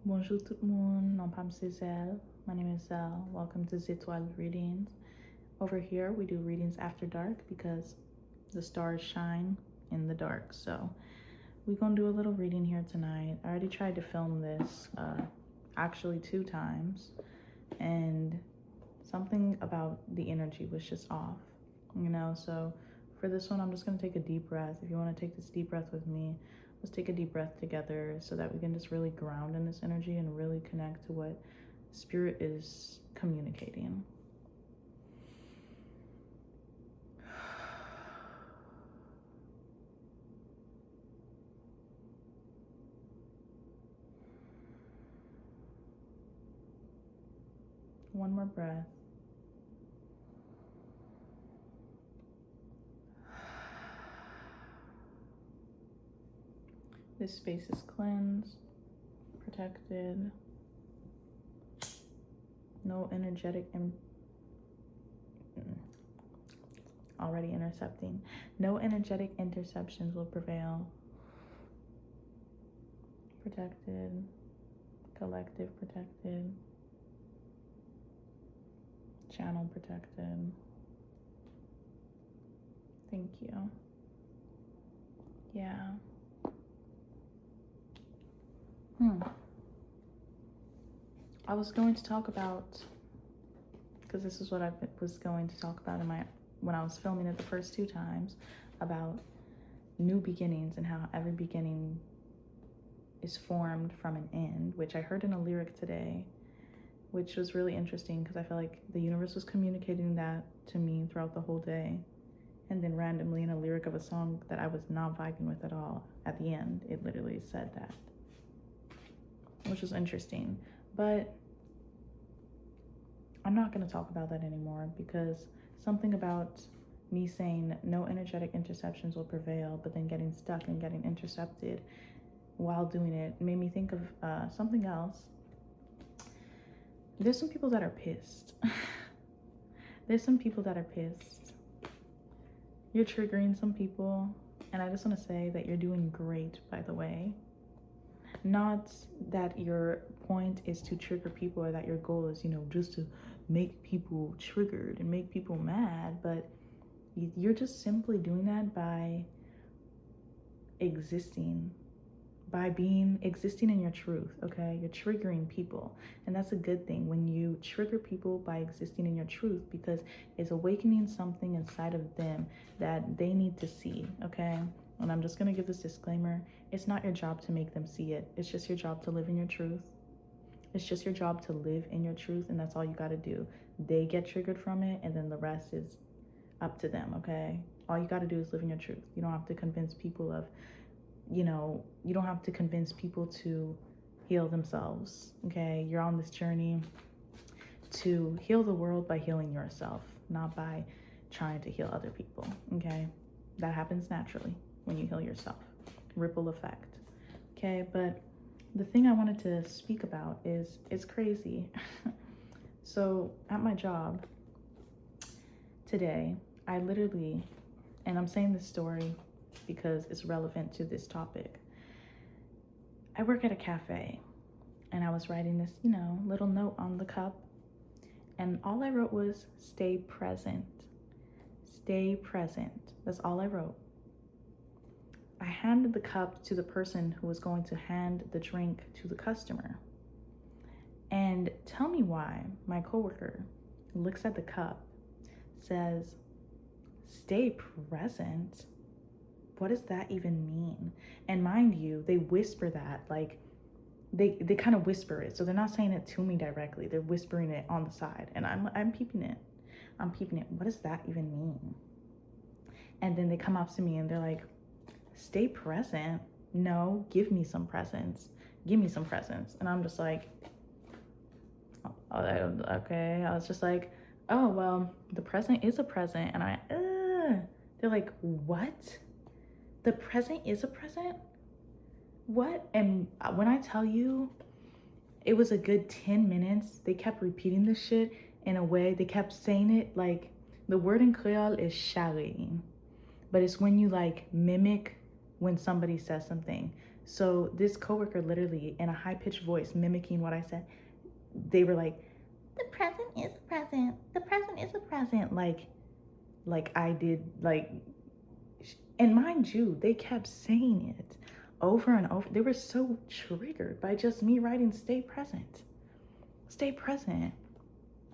Bonjour tout le monde, non pas Zel. My name is Zel. Welcome to zetwal readings. Over here, we do readings after dark because the stars shine in the dark. So we're gonna do a little reading here tonight. I already tried to film this actually 2 times, and something about the energy was just off, So for this one, I'm just gonna take a deep breath. If you want to take this deep breath with me, let's take a deep breath together so that we can just really ground in this energy and really connect to what spirit is communicating. One more breath. This space is cleansed, protected. No energetic already intercepting. No energetic interceptions will prevail. Protected, collective protected, channel protected. Thank you. Yeah. I was going to talk about, because this is what I was going to talk about when I was filming it the first 2 times, about new beginnings and how every beginning is formed from an end, which I heard in a lyric today, which was really interesting because I feel like the universe was communicating that to me throughout the whole day. And then randomly in a lyric of a song that I was not vibing with at all, at the end, it literally said that, which was interesting. But I'm not going to talk about that anymore because something about me saying no energetic interceptions will prevail, but then getting stuck and getting intercepted while doing it made me think of something else. There's some people that are pissed. There's some people that are pissed. You're triggering some people, and I just want to say that you're doing great, by the way. Not that your point is to trigger people or that your goal is, just to make people triggered and make people mad, but you're just simply doing that by existing in your truth. Okay, you're triggering people, and that's a good thing when you trigger people by existing in your truth, because it's awakening something inside of them that they need to see. Okay, and I'm just going to give this disclaimer: it's not your job to make them see it. It's just your job to live in your truth. It's just your job to live in your truth, and that's all you got to do. They get triggered from it, and then the rest is up to them. Okay, all you got to do is live in your truth. You don't have to convince people of, you don't have to convince people to heal themselves. Okay, you're on this journey to heal the world by healing yourself, not by trying to heal other people. Okay, that happens naturally when you heal yourself. Ripple effect. Okay, but the thing I wanted to speak about is, it's crazy. So at my job today, I literally, and I'm saying this story because it's relevant to this topic. I work at a cafe, and I was writing this, little note on the cup, and all I wrote was stay present. Stay present. That's all I wrote. I handed the cup to the person who was going to hand the drink to the customer. And tell me why my coworker looks at the cup, says, stay present? What does that even mean? And mind you, they whisper that, like they kind of whisper it. So they're not saying it to me directly. They're whispering it on the side. And I'm peeping it. What does that even mean? And then they come up to me and they're like, stay present? No, give me some presents. Give me some presents. And I'm just like, oh, okay. I was just like, oh, well, the present is a present. And they're like, what? The present is a present? What? And when I tell you, it was a good 10 minutes. They kept repeating this shit in a way. They kept saying it like, the word in Creole is shari, but it's when you like mimic when somebody says something. So this coworker literally in a high-pitched voice mimicking what I said, they were like, the present is the present. The present is the present. Like I did, like, and mind you, they kept saying it over and over. They were so triggered by just me writing stay present. Stay present.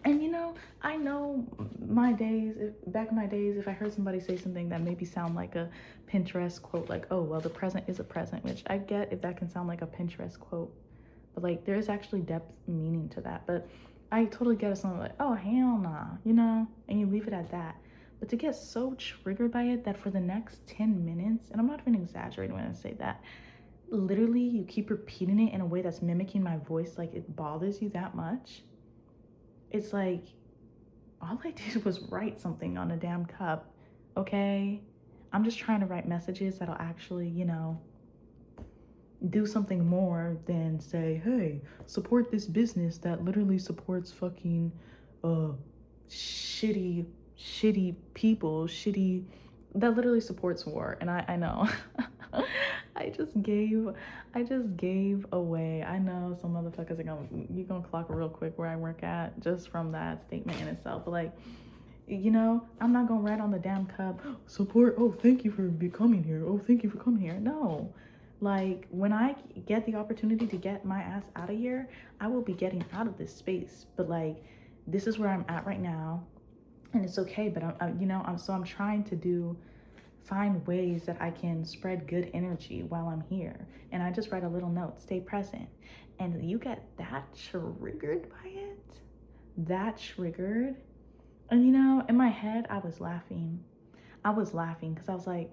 And you know, I know my days, back in my days, if I heard somebody say something that maybe sound like a Pinterest quote, like, oh, well, the present is a present, which I get if that can sound like a Pinterest quote, but like there is actually depth meaning to that. But I totally get it. Someone like, oh, hell nah, you know, and you leave it at that. But to get so triggered by it that for the next 10 minutes, and I'm not even exaggerating when I say that, literally you keep repeating it in a way that's mimicking my voice, like it bothers you that much. It's like, all I did was write something on a damn cup, okay? I'm just trying to write messages that'll actually, you know, do something more than say, hey, support this business that literally supports fucking shitty people, that literally supports war. And I know. I just gave away. I know some motherfuckers are gonna clock real quick where I work at just from that statement in itself. But like, you know, I'm not gonna write on the damn cup, support, oh, thank you for coming here. Oh, thank you for coming here. No. Like, when I get the opportunity to get my ass out of here, I will be getting out of this space. But like, this is where I'm at right now, and it's okay. But I'm trying to find ways that I can spread good energy while I'm here. And I just write a little note, stay present. And you get that triggered by it, that triggered. And you know, in my head, I was laughing because I was like,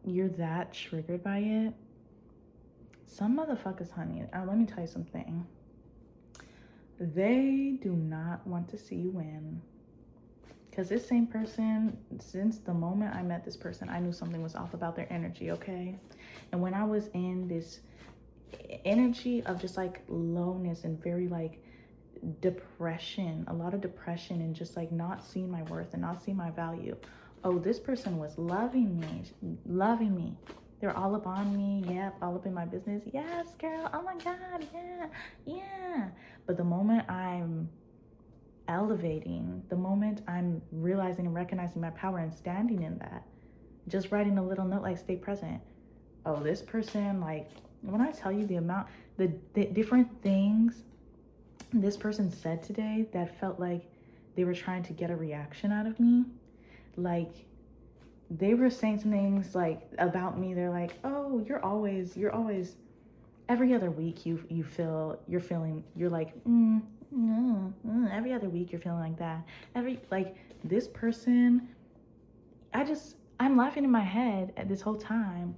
you're that triggered by it. Some motherfuckers, honey, let me tell you something. They do not want to see you win. Because this same person, since the moment I met this person, I knew something was off about their energy, okay? And when I was in this energy of just like lowness and very like depression, a lot of depression, and just like not seeing my worth and not seeing my value, oh, this person was loving me. They're all up on me. Yep, all up in my business. Yes, girl. Oh my God. Yeah. But the moment I'm elevating, the moment I'm realizing and recognizing my power and standing in that, just writing a little note like stay present. Oh, this person, like, when I tell you the different things this person said today that felt like they were trying to get a reaction out of me, like they were saying some things like about me. They're like, oh, you're always every other week you're like every other week you're feeling like that. This person, I'm laughing in my head at this whole time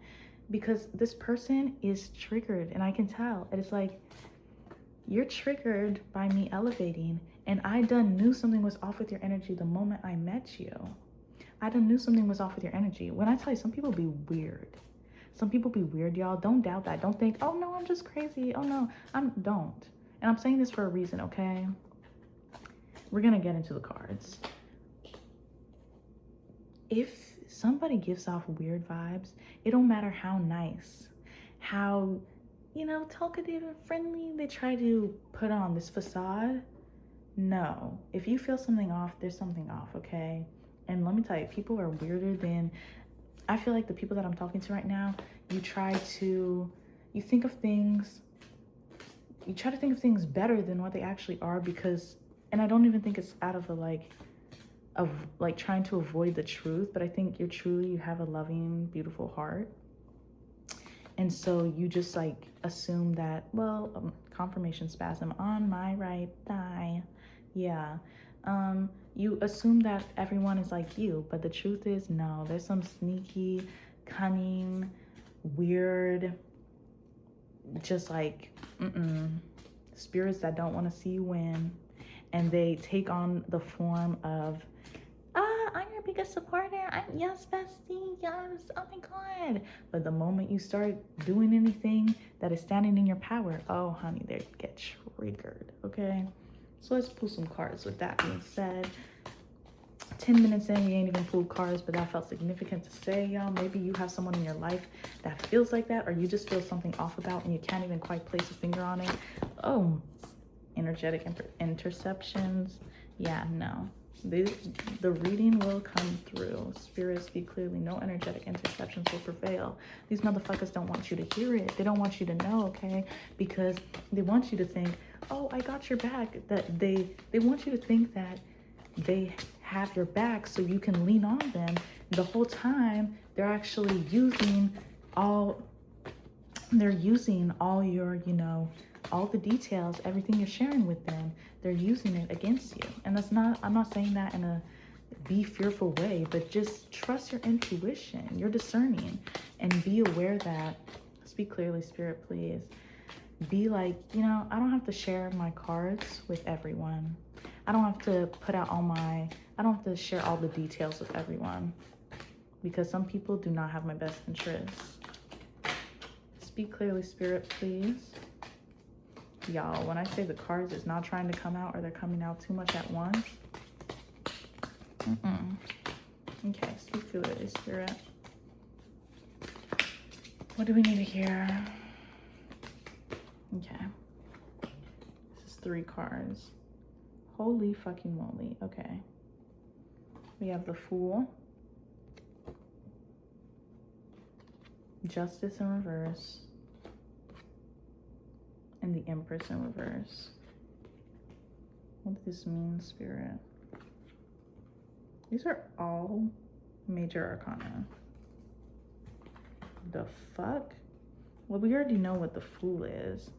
because this person is triggered, and I can tell. And it's like, you're triggered by me elevating, and I done knew something was off with your energy the moment I met you. I done knew something was off with your energy. When I tell you, some people be weird. Some people be weird, y'all. Don't doubt that. Don't think, oh no, I'm just crazy. Oh no, don't. And I'm saying this for a reason, okay? We're gonna get into the cards. If somebody gives off weird vibes, it don't matter how nice, how, you know, talkative and friendly they try to put on this facade. No, if you feel something off, there's something off, okay? And let me tell you, people are weirder than, I feel like the people that I'm talking to right now, you try to think of things better than what they actually are, because, and I don't even think it's out of a trying to avoid the truth, but I think you have a loving, beautiful heart. And so you just like assume that, well, confirmation spasm on my right thigh. Yeah. You assume that everyone is like you, but the truth is, no, there's some sneaky, cunning, weird, just like, spirits that don't want to see you win. And they take on the form of, I'm your biggest supporter. Yes, bestie. Yes. Oh my God. But the moment you start doing anything that is standing in your power, oh, honey, they get triggered. Okay. So let's pull some cards with that being said. 10 minutes in, we ain't even pulled cards, but that felt significant to say, y'all. Maybe you have someone in your life that feels like that, or you just feel something off about and you can't even quite place a finger on it. Oh, energetic interceptions. Yeah, no. The reading will come through. Spirit, speak clearly. No energetic interceptions will prevail. These motherfuckers don't want you to hear it. They don't want you to know, okay? Because they want you to think, oh, I got your back. That they want you to think that they have your back so you can lean on them. The whole time they're actually using all your, you know, all the details, everything you're sharing with them, they're using it against you. And that's not, I'm not saying that in a be fearful way, but just trust your intuition, you're discerning, and be aware that, speak clearly, Spirit, please. Be like, you know, I don't have to share my cards with everyone. I don't have to I don't have to share all the details with everyone, because some people do not have my best interests. Speak clearly, Spirit, please. Y'all, when I say the cards is not trying to come out, or they're coming out too much at once. Okay, speak clearly, Spirit. What do we need to hear? Okay. This is 3 cards. Holy fucking moly. Okay. We have the Fool. Justice in reverse. And the Empress in reverse. What does this mean, Spirit? These are all major arcana. The fuck? Well, we already know what the Fool is.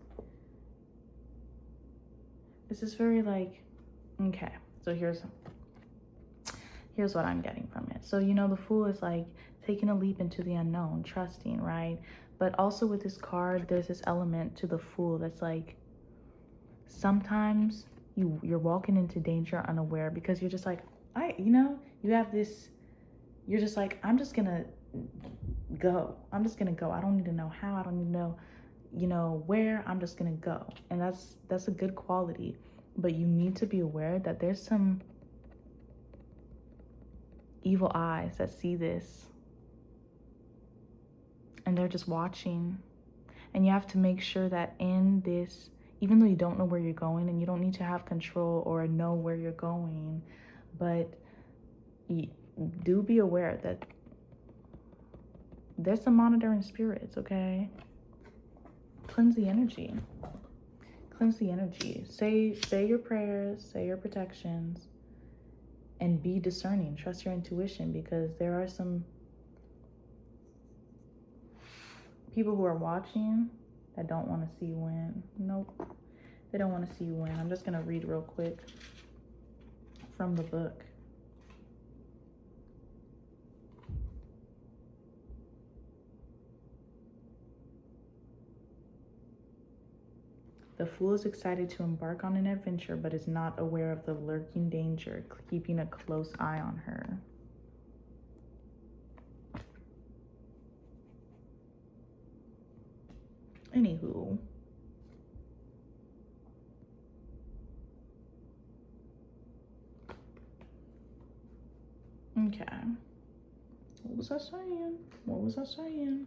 This is very like, okay, so here's what I'm getting from it. So, you know, the Fool is like taking a leap into the unknown, trusting, right? But also with this card, there's this element to the Fool that's like, sometimes you're walking into danger unaware, because you're just like, you have this, you're just like, I'm just gonna go. I don't need to know how, I don't need to know, you know, where. I'm just gonna go. And that's a good quality. But you need to be aware that there's some evil eyes that see this, and they're just watching. And you have to make sure that in this, even though you don't know where you're going, and you don't need to have control or know where you're going, but do be aware that there's some monitoring spirits, okay? Cleanse the energy. Cleanse the energy. Say your prayers, say your protections, and be discerning. Trust your intuition, because there are some people who are watching that don't want to see you win. Nope. They don't want to see you win. I'm just going to read real quick from the book. The Fool is excited to embark on an adventure, but is not aware of the lurking danger, keeping a close eye on her. Anywho. Okay. What was I saying?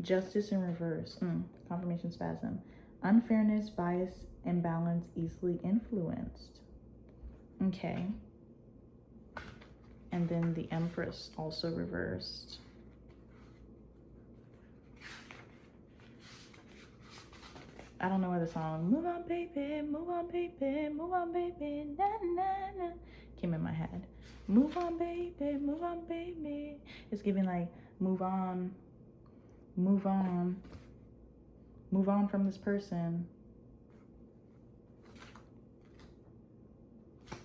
Justice in reverse. Confirmation spasm. Unfairness, bias, imbalance, easily influenced. Okay. And then the Empress also reversed. I don't know where the song "Move on, baby, move on, baby, move on, baby, na na na" came in my head. Move on, baby, move on, baby. It's giving like move on, move on, move on from this person. I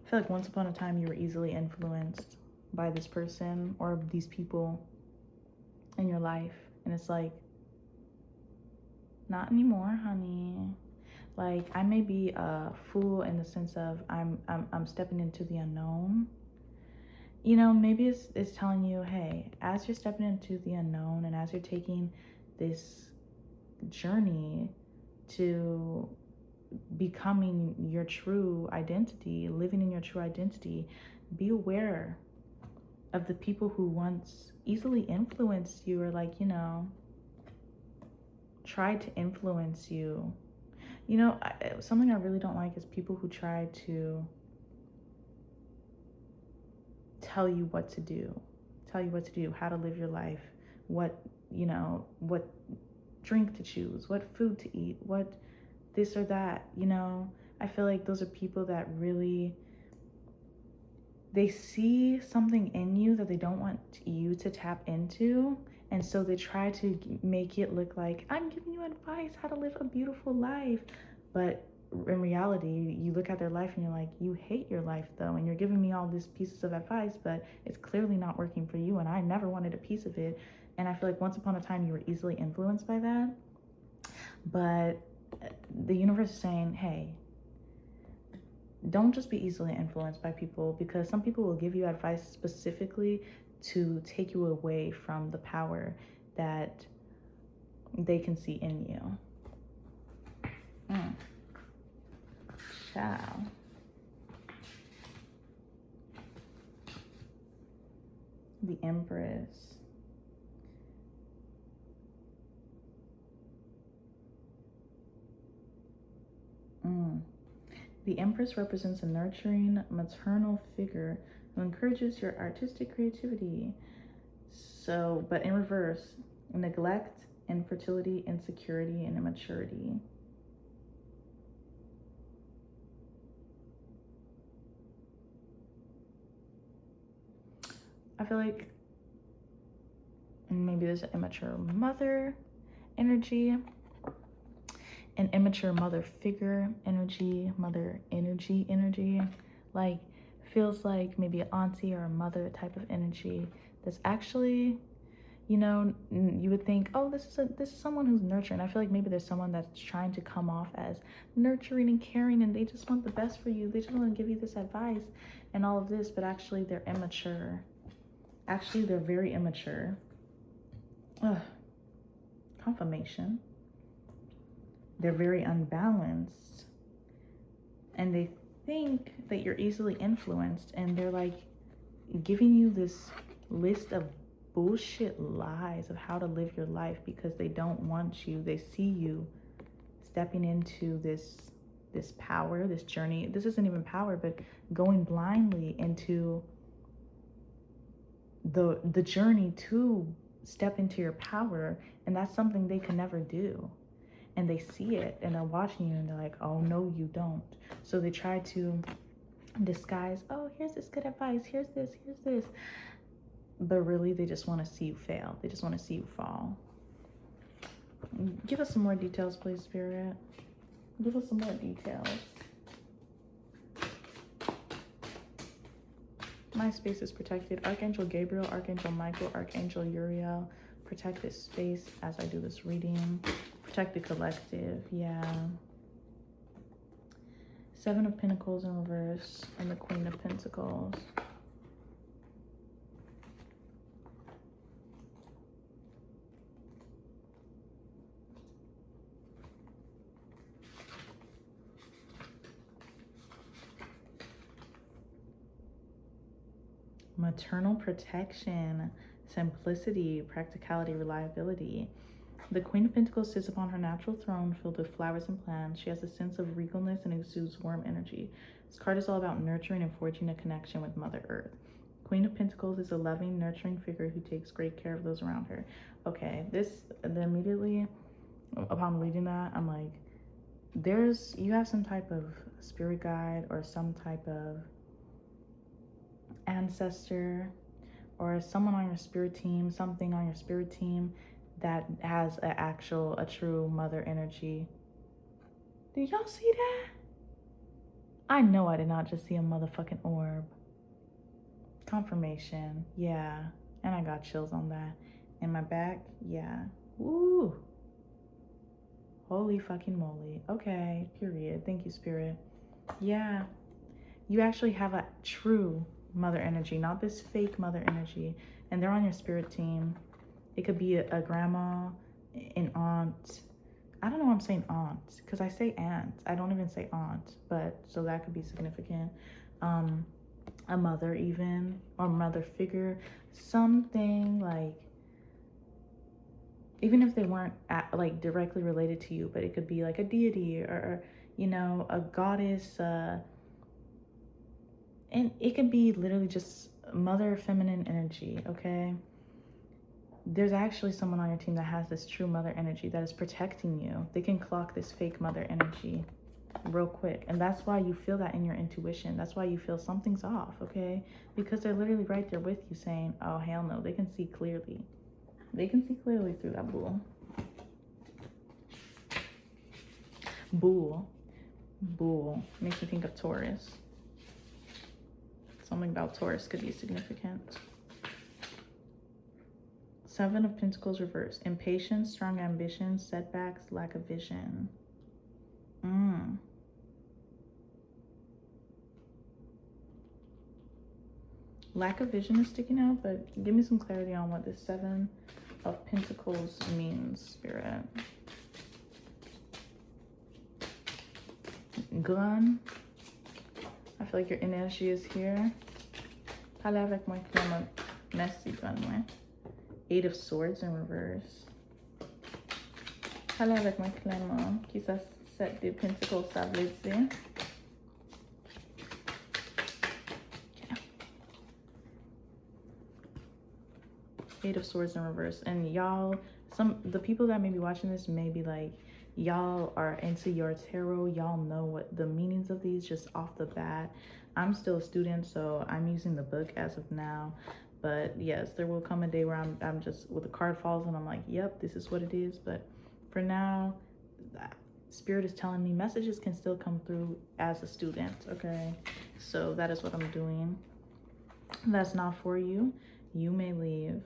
feel like once upon a time you were easily influenced by this person or these people in your life, and it's like, not anymore, honey. Like, I may be a fool in the sense of I'm stepping into the unknown. You know, maybe it's telling you, hey, as you're stepping into the unknown and as you're taking this journey to becoming your true identity, living in your true identity, be aware of the people who once easily influenced you, or like, you know, tried to influence you. You know, something I really don't like is people who try to tell you what to do, how to live your life, what, you know, what drink to choose, what food to eat, what this or that, you know. I feel like those are people that really, they see something in you that they don't want you to tap into. And so they try to make it look like, I'm giving you advice how to live a beautiful life. But in reality, you look at their life and you're like, you hate your life though. And you're giving me all these pieces of advice, but it's clearly not working for you. And I never wanted a piece of it. And I feel like once upon a time you were easily influenced by that. But the universe is saying, hey, don't just be easily influenced by people, because some people will give you advice specifically to take you away from the power that they can see in you. Ciao. The Empress. The Empress represents a nurturing maternal figure who encourages your artistic creativity. So, but in reverse, neglect, infertility, insecurity, and immaturity. I feel like maybe there's an immature mother energy, an immature mother figure energy, mother energy, like feels like maybe an auntie or a mother type of energy that's actually, you know, you would think, oh, this is someone who's nurturing. I feel like maybe there's someone that's trying to come off as nurturing and caring, and they just want the best for you. They just want to give you this advice and all of this, but actually they're immature. Actually, they're very immature. Confirmation. They're very unbalanced, and they think that you're easily influenced, and they're like giving you this list of bullshit lies of how to live your life because they don't want you. They see you stepping into this power, this journey. This isn't even power, but going blindly into the journey to step into your power, and that's something they can never do. And they see it and they're watching you and they're like, oh no, you don't. So they try to disguise, oh, here's this good advice, here's this. But really they just want to see you fail. They just want to see you fall. Give us some more details, please, Spirit. Give us some more details. My space is protected. Archangel Gabriel, Archangel Michael, Archangel Uriel, protect this space as I do this reading. Protect the collective, yeah. Seven of Pentacles in reverse and the Queen of Pentacles. Maternal protection, simplicity, practicality, reliability. The Queen of Pentacles sits upon her natural throne filled with flowers and plants. She has a sense of regalness and exudes warm energy. This card is all about nurturing and forging a connection with Mother Earth. Queen of Pentacles is a loving, nurturing figure who takes great care of those around her. Okay, then immediately upon reading that, I'm like, you have some type of spirit guide or some type of ancestor or someone on your spirit team, something on your spirit team that has a true mother energy. Did y'all see that? I know I did not just see a motherfucking orb. Confirmation, yeah. And I got chills on that. In my back, yeah. Woo. Holy fucking moly. Okay, period. Thank you, Spirit. Yeah. You actually have a true mother energy, not this fake mother energy. And they're on your spirit team. It could be a grandma, an aunt, I don't know why I'm saying aunt, because I say aunt. I don't even say aunt, but so that could be significant. A mother even, or mother figure, something like, even if they weren't like directly related to you, but it could be like a deity or you know, a goddess, and it could be literally just mother feminine energy, okay? There's actually someone on your team that has this true mother energy that is protecting you. They can clock this fake mother energy real quick, and that's why you feel that in your intuition. That's why you feel something's off, okay? Because they're literally right there with you saying, oh hell no. They can see clearly. They can see clearly through that bull. Bull makes me think of Taurus. Something about Taurus could be significant. Seven of Pentacles reversed. Impatience, strong ambition, setbacks, lack of vision. Lack of vision is sticking out, but give me some clarity on what this Seven of Pentacles means, Spirit. Gun. I feel like your energy is here. Parlez avec moi, Clément. Merci, gun, ouais. Eight of Swords in reverse. Parlez avec moi, Clément. Qui ça, Sept de Pentacles, ça veut dire? Eight of Swords in reverse. And y'all, the people that may be watching this may be like, y'all are into your tarot. Y'all know what the meanings of these just off the bat. I'm still a student, so I'm using the book as of now. But yes, there will come a day where I'm just, with the card falls and I'm like, yep, this is what it is. But for now, Spirit is telling me messages can still come through as a student, okay? So that is what I'm doing. That's not for you. You may leave.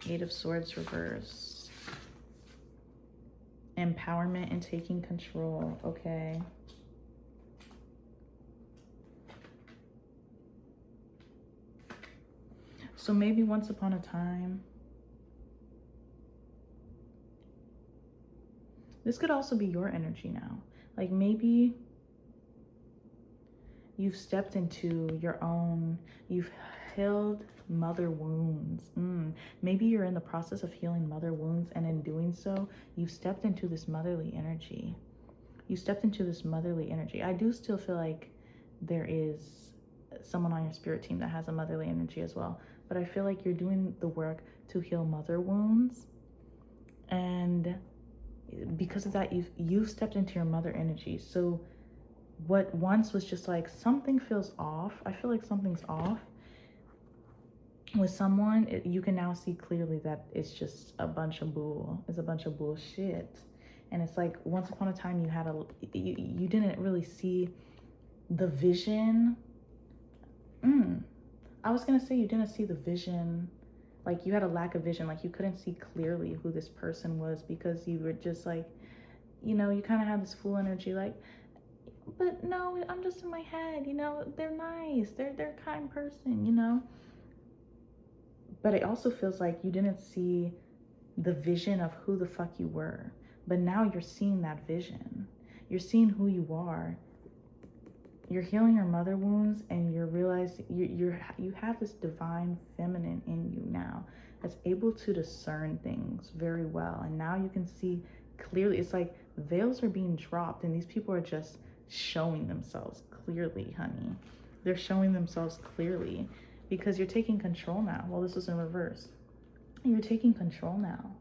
Eight of Swords reverse. Empowerment and taking control, okay? So maybe once upon a time, this could also be your energy now. Like maybe you've stepped into your own, you've healed mother wounds. Maybe you're in the process of healing mother wounds, and in doing so, you've stepped into this motherly energy. You stepped into this motherly energy. I do still feel like there is someone on your spirit team that has a motherly energy as well, but I feel like you're doing the work to heal mother wounds, and because of that, you've stepped into your mother energy. So what once was just like something feels off, I feel like something's off with someone, you can now see clearly that it's just a bunch of bull. It's a bunch of bullshit. And it's like once upon a time you had you didn't really see the vision. I was gonna say you didn't see the vision. Like you had a lack of vision. Like you couldn't see clearly who this person was, because you were just like, you know, you kind of had this fool energy, like, but no, I'm just in my head, you know, they're nice, they're a kind person, you know. But it also feels like you didn't see the vision of who the fuck you were. But now you're seeing that vision. You're seeing who you are. You're healing your mother wounds, and you realize you have this divine feminine in you now that's able to discern things very well. And now you can see clearly. It's like veils are being dropped, and these people are just showing themselves clearly, honey. They're showing themselves clearly because you're taking control now. Well, this was in reverse. You're taking control now.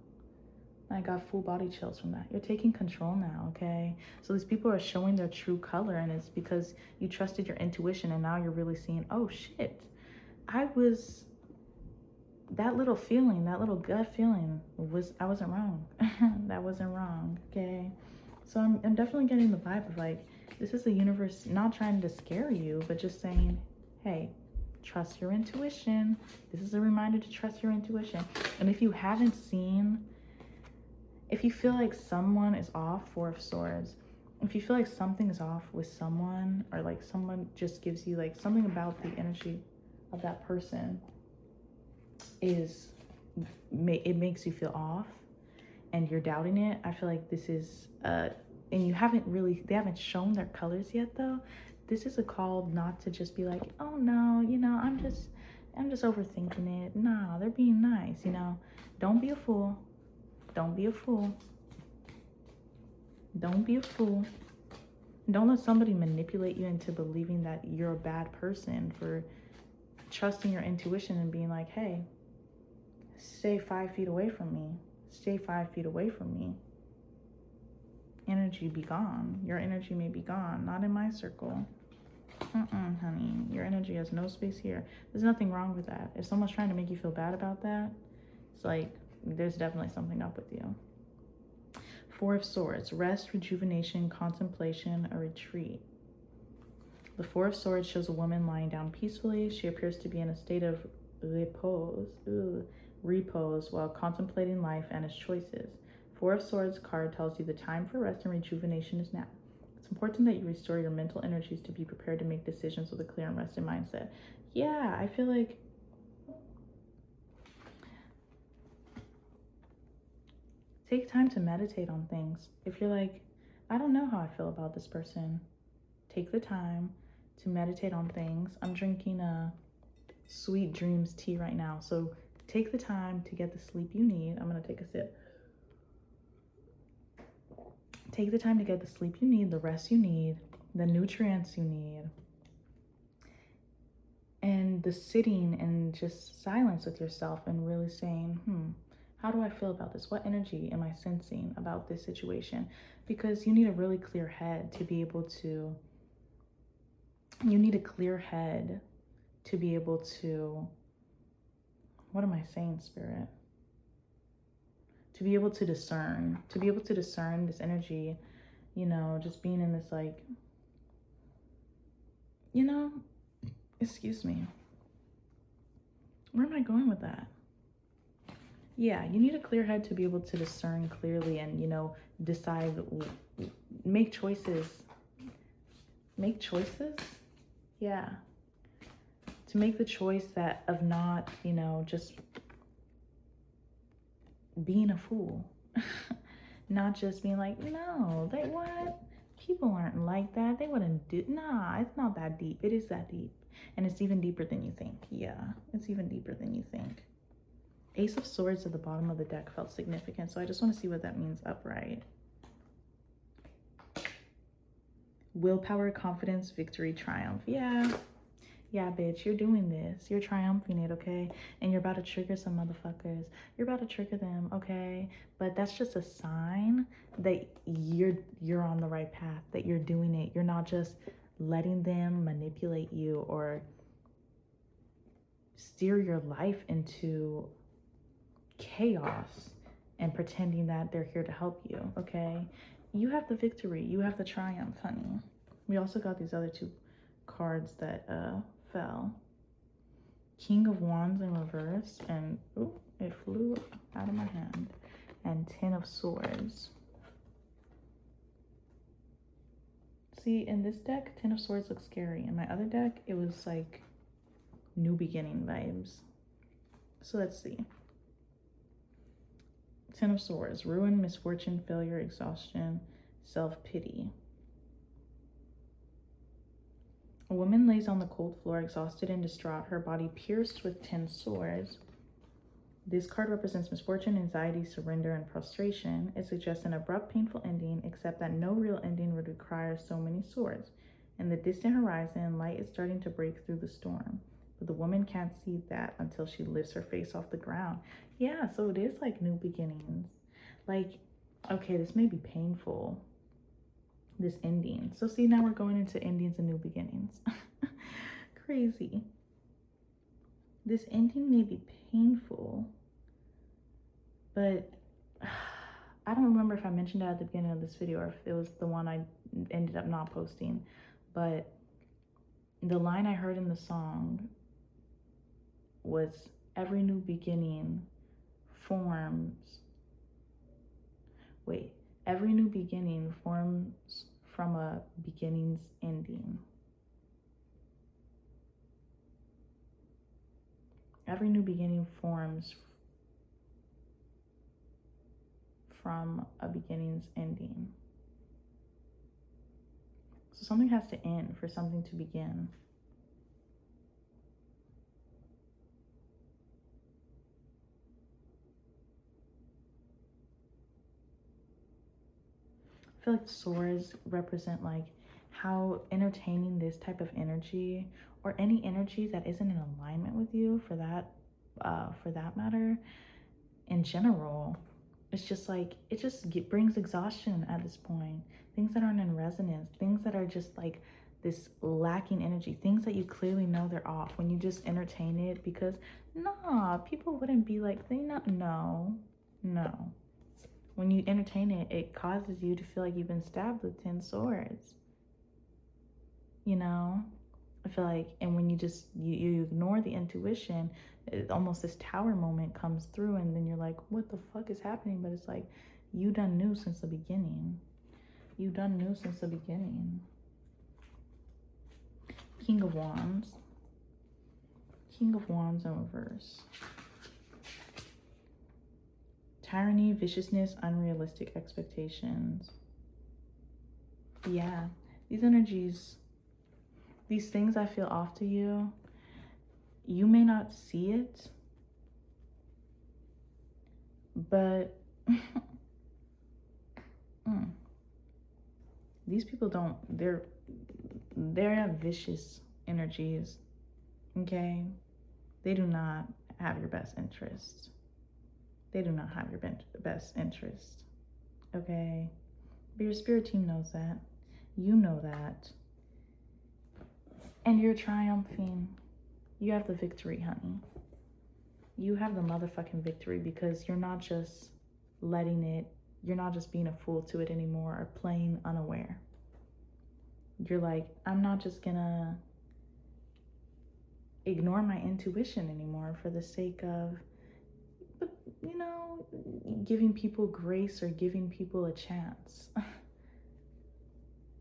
I got full body chills from that. You're taking control now, okay? So these people are showing their true color, and it's because you trusted your intuition, and now you're really seeing, oh shit, that little feeling, that little gut feeling I wasn't wrong. That wasn't wrong, okay? So I'm definitely getting the vibe of like, this is the universe not trying to scare you, but just saying, hey, trust your intuition. This is a reminder to trust your intuition. And if you haven't seen, if you feel like someone is off, Four of Swords, if you feel like something is off with someone, or like someone just gives you like something about the energy of that person it makes you feel off, and you're doubting it, I feel like this is and they haven't shown their colors yet though. This is a call not to just be like, oh no, I'm just overthinking it. Nah, they're being nice, Don't be a fool. Don't be a fool. Don't be a fool. Don't let somebody manipulate you into believing that you're a bad person for trusting your intuition and being like, hey, stay 5 feet away from me. Stay 5 feet away from me. Energy be gone. Your energy may be gone. Not in my circle. Honey. Your energy has no space here. There's nothing wrong with that. If someone's trying to make you feel bad about that, it's like, there's definitely something up with you. 4 of Swords. Rest, rejuvenation, contemplation, a retreat. The 4 of Swords shows a woman lying down peacefully. She appears to be in a state of repose while contemplating life and its choices. 4 of Swords card tells you the time for rest and rejuvenation is now. It's important that you restore your mental energies to be prepared to make decisions with a clear and rested mindset. Yeah, I feel like take time to meditate on things. If you're like, I don't know how I feel about this person, take the time to meditate on things. I'm drinking a Sweet Dreams tea right now, so take the time to get the sleep you need. I'm gonna take a sip. Take the time to get the sleep you need, the rest you need, the nutrients you need, and the sitting and just silence with yourself and really saying, how do I feel about this? What energy am I sensing about this situation? Because you need a really clear head to be able to, what am I saying, Spirit? To be able to discern this energy, just being in this like, excuse me. Where am I going with that? Yeah, you need a clear head to be able to discern clearly and, decide, make choices. Make choices? Yeah. To make the choice of not, just being a fool. Not just being like, no, what? People aren't like that. They wouldn't do, nah, it's not that deep. It is that deep. And it's even deeper than you think. Yeah, it's even deeper than you think. Ace of Swords at the bottom of the deck felt significant, so I just want to see what that means upright. Willpower, confidence, victory, triumph. Yeah, bitch, you're doing this. You're triumphing it, okay? And you're about to trigger some motherfuckers. You're about to trigger them, okay? But that's just a sign that you're on the right path, that you're doing it. You're not just letting them manipulate you or steer your life into chaos and pretending that they're here to help you, okay? You have the victory. You have the triumph, honey. We also got these other 2 cards that fell. King of Wands in reverse, and it flew out of my hand. And 10 of Swords. See, in this deck, 10 of Swords looks scary. In my other deck, it was like new beginning vibes. So let's see. 10 of Swords, ruin, misfortune, failure, exhaustion, self-pity. A woman lays on the cold floor, exhausted and distraught, her body pierced with 10 swords. This card represents misfortune, anxiety, surrender, and frustration. It suggests an abrupt, painful ending, except that no real ending would require so many swords. In the distant horizon, light is starting to break through the storm. But the woman can't see that until she lifts her face off the ground. Yeah, so it is like new beginnings. Like, okay, this may be painful, this ending. So see, now we're going into endings and new beginnings. Crazy. This ending may be painful, but I don't remember if I mentioned that at the beginning of this video or if it was the one I ended up not posting, but the line I heard in the song was, every new beginning forms from a beginning's ending. Every new beginning forms from a beginning's ending. So something has to end for something to begin. I feel like swords represent like how entertaining this type of energy, or any energy that isn't in alignment with you for that matter, in general, it's just like it just brings exhaustion at this point. Things that aren't in resonance, things that are just like this lacking energy, things that you clearly know they're off when you just entertain it, because nah, people wouldn't be like, they not, no, no. When you entertain it, it causes you to feel like you've been stabbed with 10 swords. You know? I feel like, and when you just, you ignore the intuition, almost this tower moment comes through, and then you're like, what the fuck is happening? But it's like, you done knew since the beginning. You done knew since the beginning. King of Wands. King of Wands in reverse. Tyranny, viciousness, unrealistic expectations. Yeah, these energies, these things I feel off to you, you may not see it, but these people don't, they have vicious energies, okay? They do not have your best interest. They do not have your best interest, okay? But your spirit team knows that. You know that. And you're triumphing. You have the victory, honey. You have the motherfucking victory, because you're not just letting it, you're not just being a fool to it anymore or playing unaware. You're like, I'm not just gonna ignore my intuition anymore for the sake of, you know, giving people grace or giving people a chance.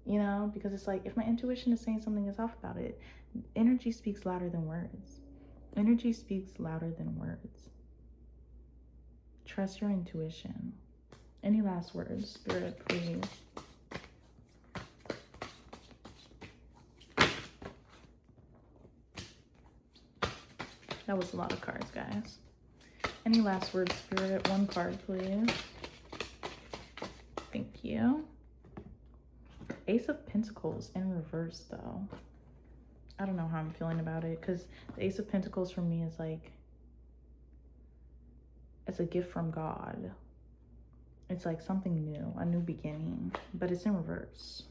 You know, because it's like, if my intuition is saying something is off about it, energy speaks louder than words. Energy speaks louder than words. Trust your intuition. Any last words, Spirit, please? That was a lot of cards, guys. Any last words, Spirit? One card, please. Thank you. Ace of Pentacles in reverse, though. I don't know how I'm feeling about it, because the Ace of Pentacles for me is like, it's a gift from God. It's like something new, a new beginning, but it's in reverse.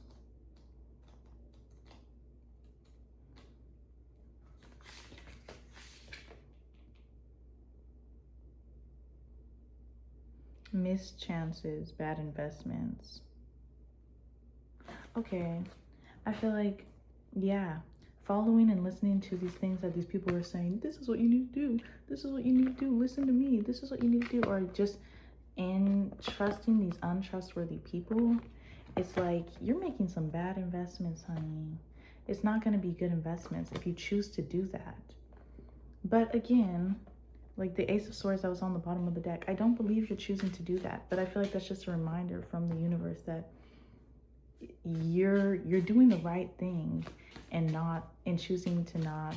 Missed chances, bad investments. Okay, I feel like, yeah, following and listening to these things that these people are saying, this is what you need to do, this is what you need to do, listen to me, this is what you need to do, or just in trusting these untrustworthy people, it's like you're making some bad investments, honey. It's not going to be good investments if you choose to do that. But again, like the Ace of Swords that was on the bottom of the deck, I don't believe you're choosing to do that, but I feel like that's just a reminder from the universe that you're doing the right thing, and choosing to not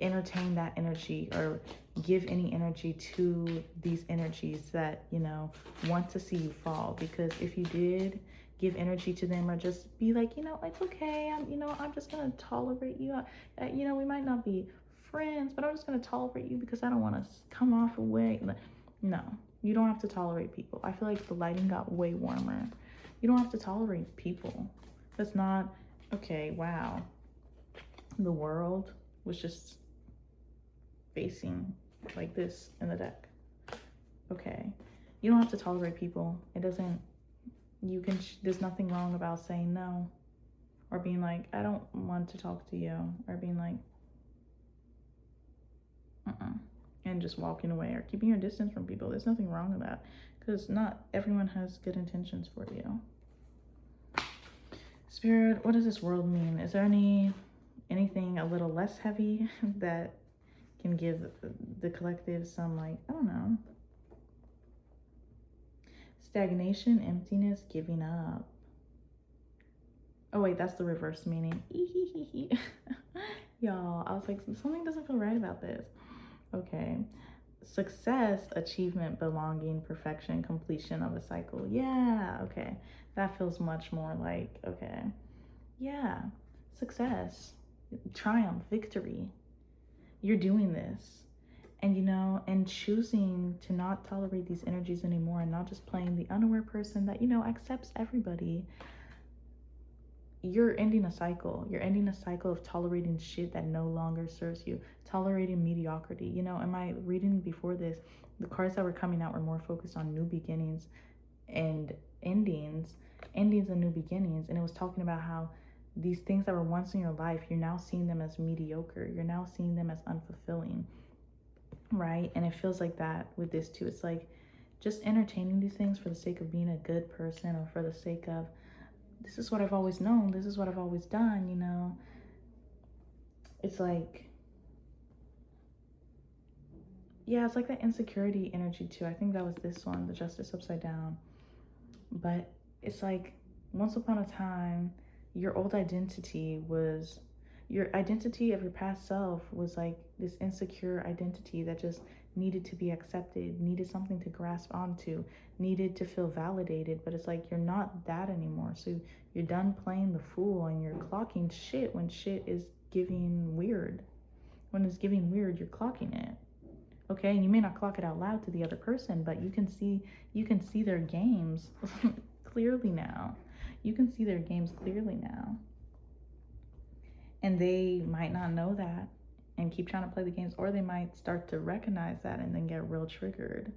entertain that energy or give any energy to these energies that, you know, want to see you fall. Because if you did give energy to them, or just be like, you know, it's okay, I'm just gonna tolerate you, you know, we might not be friends, but I'm just gonna tolerate you because I don't want to come off away. No, you don't have to tolerate people. I feel like the lighting got way warmer. You don't have to tolerate people. That's not okay. Wow, the world was just facing like this in the deck. Okay, you don't have to tolerate people. It doesn't, you can, there's nothing wrong about saying no, or being like, I don't want to talk to you, or being like, and just walking away, or keeping your distance from people. There's nothing wrong with that, because not everyone has good intentions for you. Spirit, what does this world mean? Is there anything a little less heavy that can give the collective some, like, I don't know. Stagnation, emptiness, giving up. Oh wait, that's the reverse meaning. Y'all, I was like, something doesn't feel right about this. Okay. Success, achievement, belonging, perfection, completion of a cycle. Yeah, okay. That feels much more like, okay. Yeah. Success, triumph, victory. You're doing this. And and choosing to not tolerate these energies anymore and not just playing the unaware person that, accepts everybody. You're ending a cycle. You're ending a cycle of tolerating shit that no longer serves you, tolerating mediocrity. In my reading before this, the cards that were coming out were more focused on new beginnings and endings and new beginnings. And it was talking about how these things that were once in your life, you're now seeing them as mediocre. You're now seeing them as unfulfilling, right? And it feels like that with this too. It's like just entertaining these things for the sake of being a good person, or for the sake of, this is what I've always known, this is what I've always done. It's like, yeah, it's like that insecurity energy too. I think that was this one, the Justice upside down. But it's like, once upon a time, your old identity was, your identity of your past self was like this insecure identity that just needed to be accepted, needed something to grasp onto, needed to feel validated. But it's like, you're not that anymore. So you're done playing the fool, and you're clocking shit when shit is giving weird. When it's giving weird, you're clocking it. Okay, and you may not clock it out loud to the other person, but you can see their games clearly now. You can see their games clearly now. And they might not know that and keep trying to play the games, or they might start to recognize that and then get real triggered.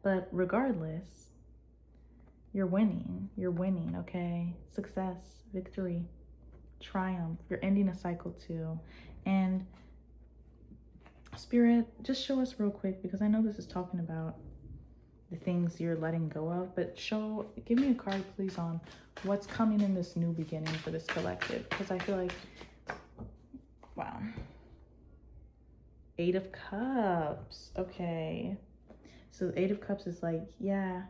But regardless, you're winning. You're winning, okay? Success, victory, triumph. You're ending a cycle too. And Spirit, just show us real quick, because I know this is talking about the things you're letting go of, but give me a card, please, on what's coming in this new beginning for this collective, because I feel like, wow. 8 of Cups. Okay. So the 8 of Cups is like, yeah,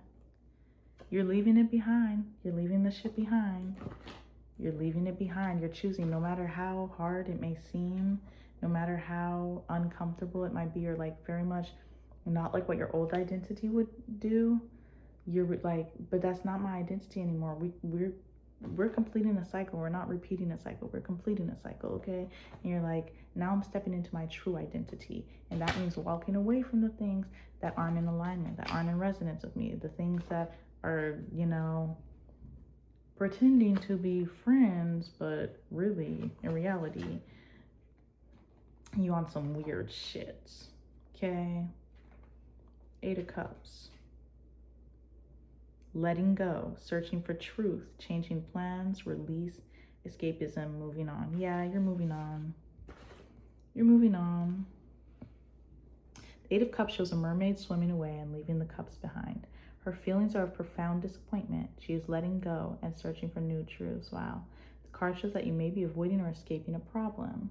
you're leaving it behind. You're leaving the shit behind. You're leaving it behind. You're choosing, no matter how hard it may seem, no matter how uncomfortable it might be, or like very much not like what your old identity would do. You're like, but that's not my identity anymore. We're completing a cycle. We're not repeating a cycle. We're completing a cycle, okay? And you're like, now I'm stepping into my true identity. And that means walking away from the things that aren't in alignment, that aren't in resonance with me, the things that are, pretending to be friends, but really, in reality, you on some weird shits, okay? 8 of Cups. Letting go, searching for truth, changing plans, release, escapism, moving on. Yeah, you're moving on. You're moving on. The 8 of Cups shows a mermaid swimming away and leaving the cups behind. Her feelings are of profound disappointment. She is letting go and searching for new truths. Wow. The card shows that you may be avoiding or escaping a problem.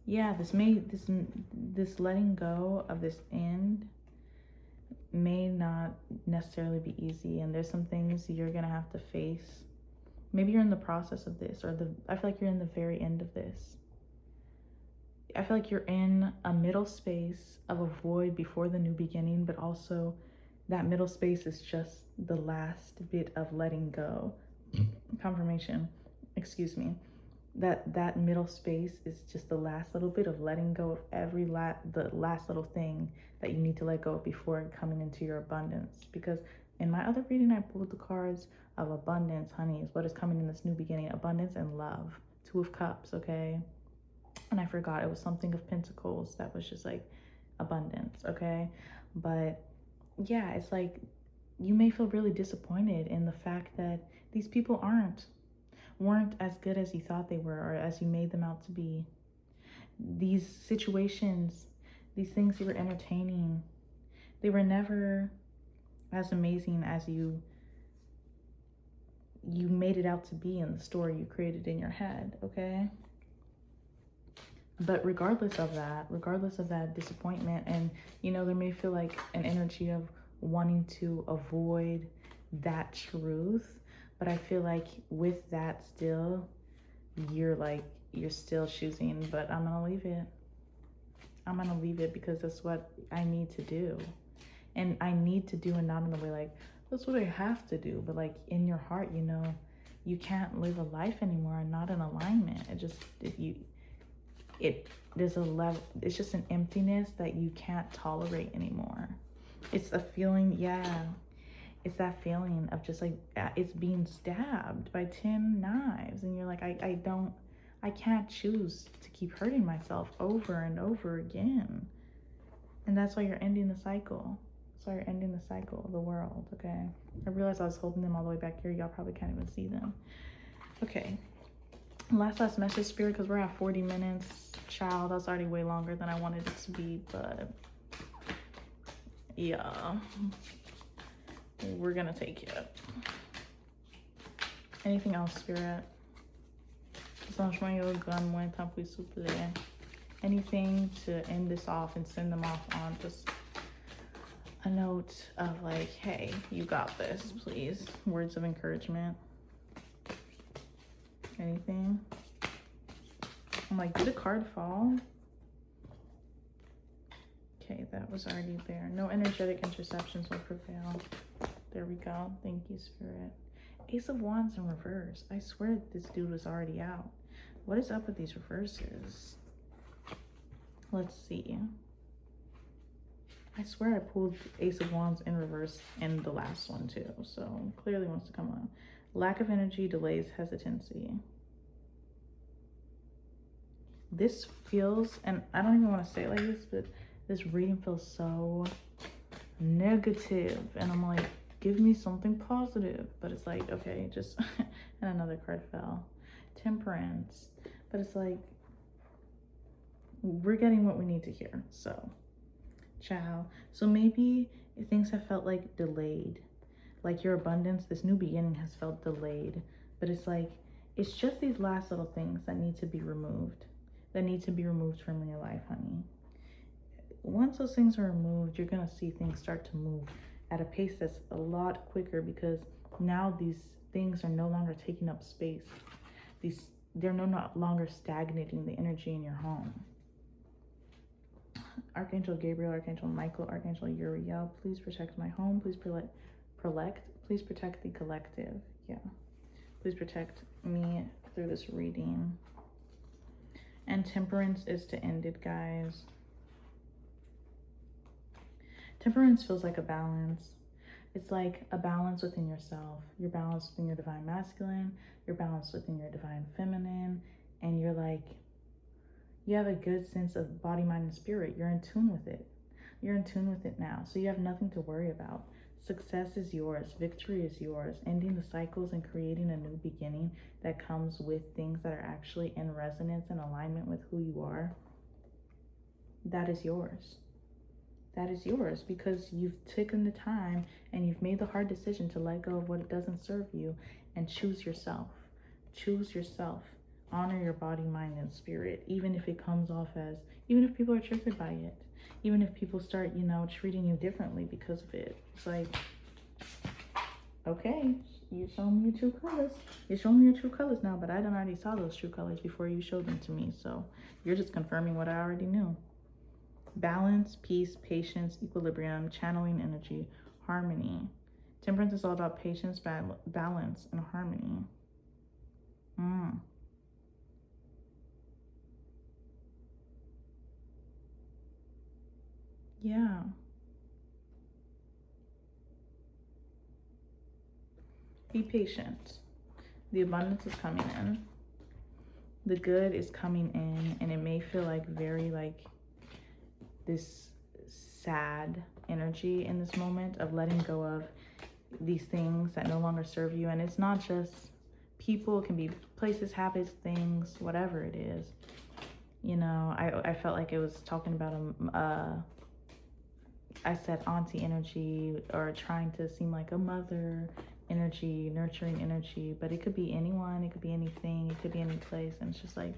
Yeah, this letting go of this end may not necessarily be easy, and there's some things you're gonna have to face. Maybe you're in the process of this, or I feel like you're in the very end of this. I feel like you're in a middle space of a void before the new beginning, but also that middle space is just the last bit of letting go. Confirmation, excuse me. That middle space is just the last little bit of letting go of the last little thing that you need to let go of before coming into your abundance. Because in my other reading, I pulled the cards of abundance, honey, is what is coming in this new beginning. Abundance and love. 2 of Cups, okay? And I forgot, it was something of Pentacles that was just like abundance, okay? But yeah, it's like you may feel really disappointed in the fact that these people weren't as good as you thought they were, or as you made them out to be. These situations, these things you were entertaining, they were never as amazing as you made it out to be in the story you created in your head, okay? But regardless of that disappointment, and there may feel like an energy of wanting to avoid that truth, but I feel like with that still, you're still choosing, but I'm gonna leave it. I'm gonna leave it because that's what I need to do. And I need to do it not in the way like, that's what I have to do, but like in your heart, you can't live a life anymore and not in alignment. There's a level, it's just an emptiness that you can't tolerate anymore. It's a feeling, yeah. It's that feeling of just like, it's being stabbed by 10 knives. And you're like, I can't choose to keep hurting myself over and over again. And that's why you're ending the cycle. That's why you're ending the cycle of the world, okay? I realized I was holding them all the way back here. Y'all probably can't even see them. Okay. Last message, Spirit, because we're at 40 minutes. Child, that's already way longer than I wanted it to be, but yeah. We're gonna take it. Anything else, Spirit? Anything to end this off and send them off on just a note of like, hey, you got this, please. Words of encouragement. Anything? I'm like, did a card fall? Okay, that was already there. No energetic interceptions will prevail. There we go. Thank you, Spirit. Ace of Wands in reverse. I swear this dude was already out. What is up with these reverses? Let's see. I swear I pulled Ace of Wands in reverse in the last one too. So clearly wants to come on. Lack of energy, delays, hesitancy. This feels, and I don't even want to say it like this, but this reading feels so negative. And I'm like, give me something positive. But it's like, okay, just, and another card fell. Temperance. But it's like, we're getting what we need to hear. So, ciao. So maybe things have felt like delayed. Like your abundance, this new beginning has felt delayed. But it's like, it's just these last little things that need to be removed. That need to be removed from your life, honey. Once those things are removed, you're going to see things start to move at a pace that's a lot quicker, because now these things are no longer taking up space. They're no longer stagnating the energy in your home. Archangel Gabriel, Archangel Michael, Archangel Uriel, please protect my home. Please please protect the collective. Yeah. Please protect me through this reading. And temperance is to end it, guys. Temperance feels like a balance. It's like a balance within yourself. You're balanced within your divine masculine. You're balanced within your divine feminine. And you're like, you have a good sense of body, mind, and spirit. You're in tune with it. You're in tune with it now. So you have nothing to worry about. Success is yours. Victory is yours. Ending the cycles and creating a new beginning that comes with things that are actually in resonance and alignment with who you are. That is yours. That is yours because you've taken the time and you've made the hard decision to let go of what doesn't serve you and choose yourself. Choose yourself. Honor your body, mind, and spirit, even if it comes off as, even if people are triggered by it, even if people start, treating you differently because of it. It's like, okay, you show me your true colors. You're showing me your true colors now, but I done already saw those true colors before you showed them to me. So you're just confirming what I already knew. Balance, peace, patience, equilibrium, channeling energy, harmony. Temperance is all about patience, balance, and harmony. Yeah. Be patient. The abundance is coming in. The good is coming in, and it may feel like very like this sad energy in this moment of letting go of these things that no longer serve you. And it's not just people, it can be places, habits, things, whatever it is. I felt like it was talking about I said auntie energy, or trying to seem like a mother energy, nurturing energy, but it could be anyone, it could be anything, it could be any place. And it's just like,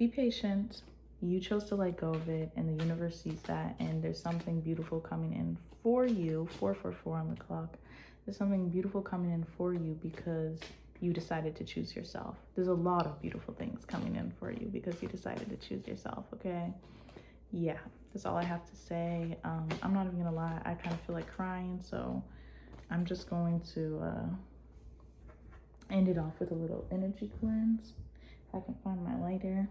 be patient. You chose to let go of it, and the universe sees that, and there's something beautiful coming in for you. 444 on the clock. There's something beautiful coming in for you because you decided to choose yourself. There's a lot of beautiful things coming in for you because you decided to choose yourself, okay? Yeah, that's all I have to say. I'm not even gonna lie, I kind of feel like crying, so I'm just going to end it off with a little energy cleanse. If I can find my lighter.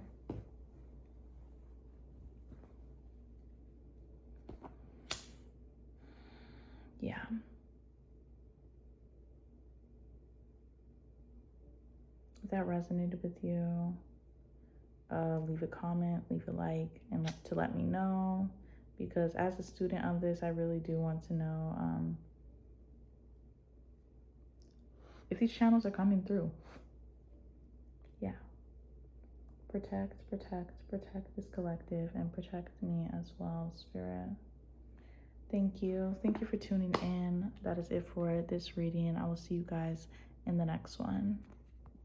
Yeah. If that resonated with you, leave a comment, leave a like, and to let me know, because as a student of this, I really do want to know if these channels are coming through. Yeah. Protect this collective, and protect me as well, Spirit. Thank you for tuning in. That is it for this reading. I will see you guys in the next one.